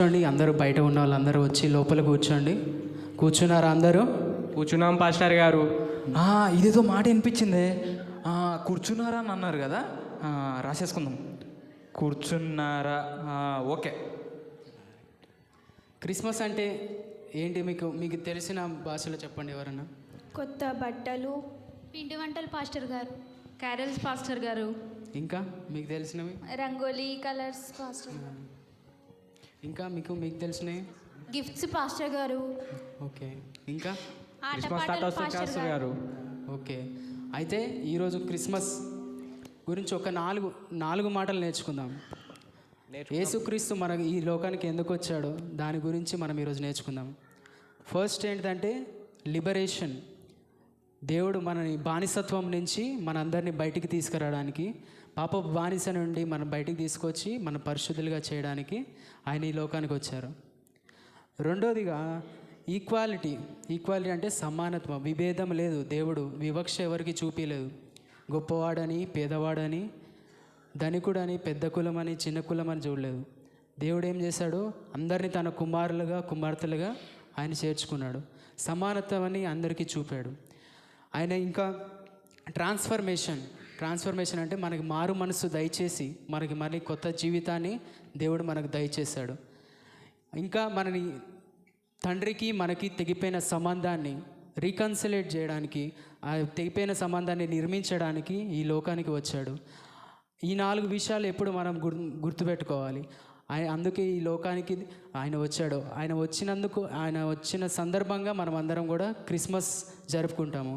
కూర్చోండి. అందరూ బయట ఉన్న వాళ్ళందరూ వచ్చి లోపల కూర్చోండి. కూర్చున్నారా అందరూ? కూర్చున్నాం పాస్టర్ గారు. ఇదేదో మాట వినిపించింది. కూర్చున్నారా అని అన్నారు కదా, రాసేసుకుందాం. కూర్చున్నారా? ఓకే. క్రిస్మస్ అంటే ఏంటి? మీకు తెలిసిన భాషలో చెప్పండి ఎవరన్నా. కొత్త బట్టలు, పిండి వంటలు పాస్టర్ గారు. క్యారల్స్ పాస్టర్ గారు. ఇంకా మీకు తెలిసినవి? రంగోలీ కలర్స్ పాస్టర్ గారు. ఇంకా మీకు తెలిసినవి? గిఫ్ట్స్ పాస్టర్ గారు. ఓకే. ఇంకా క్రిస్మస్ తాత వస్తే పాస్టర్ గారు. ఓకే. అయితే ఈరోజు క్రిస్మస్ గురించి ఒక నాలుగు మాటలు నేర్చుకుందాం. యేసుక్రీస్తు మన ఈ లోకానికి ఎందుకు వచ్చాడో దాని గురించి మనం ఈరోజు నేర్చుకుందాం. ఫస్ట్ ఏంటంటే లిబరేషన్. దేవుడు మనని బానిసత్వం నుంచి మనందరినీ బయటికి తీసుకురావడానికి, పాప బానిస నుండి మనం బయటికి తీసుకొచ్చి మన పరిశుద్ధులుగా చేయడానికి ఆయన ఈ లోకానికి వచ్చారు. రెండోదిగా ఈక్వాలిటీ అంటే సమానత్వం, విభేదం లేదు. దేవుడు వివక్ష ఎవరికి చూపించలేదు. గొప్పవాడని, పేదవాడని, ధనికుడని, పెద్ద కులమని, చిన్న కులమని చూడలేదు. దేవుడు ఏం చేశాడు? అందరినీ తన కుమార్తెలుగా ఆయన చేర్చుకున్నాడు. సమానత్వం అని అందరికీ చూపాడు ఆయన. ఇంకా ట్రాన్స్ఫర్మేషన్ అంటే మనకి మారు మనసు దయచేసి మనకి మళ్ళీ కొత్త జీవితాన్ని దేవుడు మనకు దయచేశాడు. ఇంకా మనని తండ్రికి మనకి తెగిపోయిన సంబంధాన్ని రీకన్సిలేట్ చేయడానికి, ఆ తెగిపోయిన సంబంధాన్ని నిర్మించడానికి ఈ లోకానికి వచ్చాడు. ఈ 4 విషయాలు ఎప్పుడు మనం గుర్తుపెట్టుకోవాలి. అందుకే ఈ లోకానికి ఆయన వచ్చాడు. ఆయన వచ్చిన సందర్భంగా మనం అందరం కూడా క్రిస్మస్ జరుపుకుంటాము.